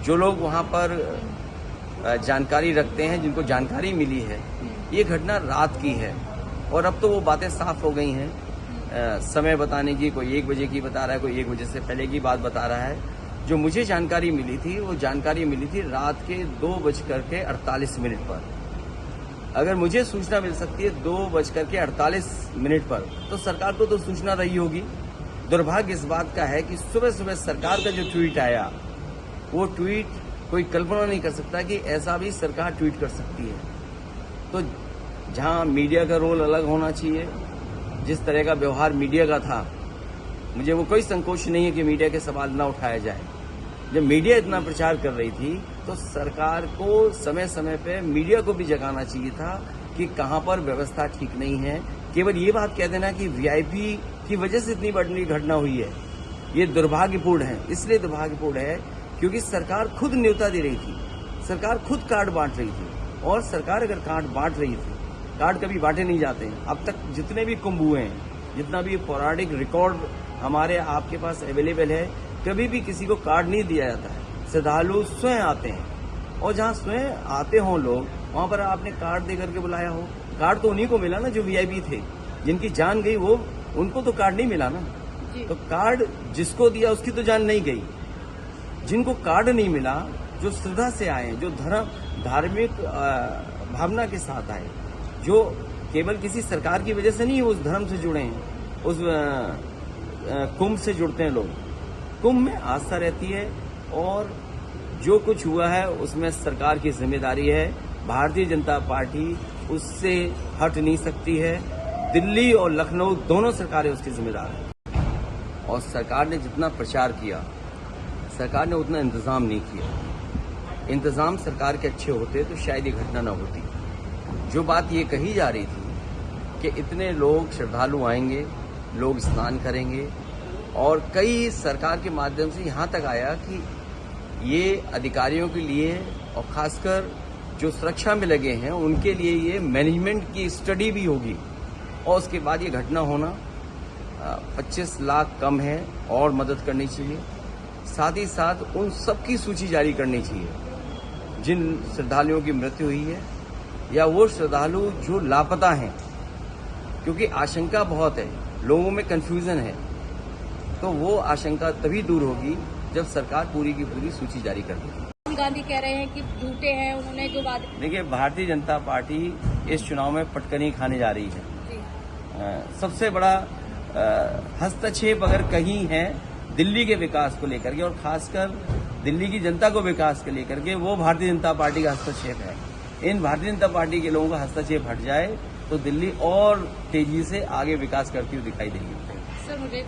जो लोग वहाँ पर जानकारी रखते हैं, जिनको जानकारी मिली है, ये घटना रात की है और अब तो वो बातें साफ हो गई हैं। समय बताने की, कोई 1 बजे की बता रहा है, कोई 1 बजे से पहले की बात बता रहा है। जो मुझे जानकारी मिली थी, वो जानकारी मिली थी रात के 2:48 पर। अगर मुझे सूचना मिल सकती है 2:48 पर, तो सरकार को तो सूचना रही होगी। दुर्भाग्य इस बात का है कि सुबह सुबह सरकार का जो ट्वीट आया, वो ट्वीट कोई कल्पना नहीं कर सकता कि ऐसा भी सरकार ट्वीट कर सकती है। तो जहां मीडिया का रोल अलग होना चाहिए, जिस तरह का व्यवहार मीडिया का था, मुझे वो कोई संकोच नहीं है कि मीडिया के सवाल न उठाया जाए। जब मीडिया इतना प्रचार कर रही थी, तो सरकार को समय समय पे मीडिया को भी जगाना चाहिए था कि कहां पर व्यवस्था ठीक नहीं है। केवल ये बात कह देना कि वीआईपी की वजह से इतनी बड़ी घटना हुई है, ये दुर्भाग्यपूर्ण है। इसलिए दुर्भाग्यपूर्ण है क्योंकि सरकार खुद न्योता दे रही थी, सरकार खुद कार्ड बांट रही थी। और सरकार अगर कार्ड बांट रही थी, कार्ड कभी बांटे नहीं जाते हैं। अब तक जितने भी कुंभ हुए हैं, जितना भी पौराणिक रिकॉर्ड हमारे आपके पास अवेलेबल है, कभी भी किसी को कार्ड नहीं दिया जाता है। श्रद्धालु स्वयं आते हैं और जहां स्वयं आते हों लोग, वहां पर आपने कार्ड दे करके बुलाया हो। कार्ड तो उन्हीं को मिला ना जो वीआईपी थे, जिनकी जान गई, वो उनको तो कार्ड नहीं मिला ना। तो कार्ड जिसको दिया उसकी तो जान नहीं गई। जिनको कार्ड नहीं मिला, जो श्रद्धा से आए, जो धार्मिक भावना के साथ आए, जो केवल किसी सरकार की वजह से नहीं उस धर्म से जुड़े हैं, उस कुंभ से जुड़ते हैं लोग। कुंभ में आस्था रहती है और जो कुछ हुआ है उसमें सरकार की जिम्मेदारी है। भारतीय जनता पार्टी उससे हट नहीं सकती है। दिल्ली और लखनऊ दोनों सरकारें उसकी जिम्मेदार हैं। और सरकार ने जितना प्रचार किया, सरकार ने उतना इंतजाम नहीं किया। इंतजाम सरकार के अच्छे होते तो शायद ये घटना न होती। जो बात ये कही जा रही थी कि इतने लोग श्रद्धालु आएंगे, लोग स्नान करेंगे, और कई सरकार के माध्यम से यहाँ तक आया कि ये अधिकारियों के लिए और खासकर जो सुरक्षा में लगे हैं उनके लिए ये मैनेजमेंट की स्टडी भी होगी। और उसके बाद ये घटना होना 25 लाख कम है और मदद करनी चाहिए। साथ ही साथ उन सबकी सूची जारी करनी चाहिए जिन श्रद्धालुओं की मृत्यु हुई है या वो श्रद्धालु जो लापता हैं, क्योंकि आशंका बहुत है, लोगों में कंफ्यूजन है। तो वो आशंका तभी दूर होगी जब सरकार पूरी की पूरी सूची जारी कर देगी। राहुल गांधी कह रहे हैं कि झूठे हैं, उन्होंने जो बात। देखिए, भारतीय जनता पार्टी इस चुनाव में पटकनी खाने जा रही है। सबसे बड़ा हस्तक्षेप अगर कहीं है दिल्ली के विकास को लेकर के, और खासकर दिल्ली की जनता को विकास के लेकर के, वो भारतीय जनता पार्टी का हस्तक्षेप है। इन भारतीय जनता पार्टी के लोगों का हस्तक्षेप हट जाए तो दिल्ली और तेजी से आगे विकास करती हुई दिखाई देगी। सर, मुझे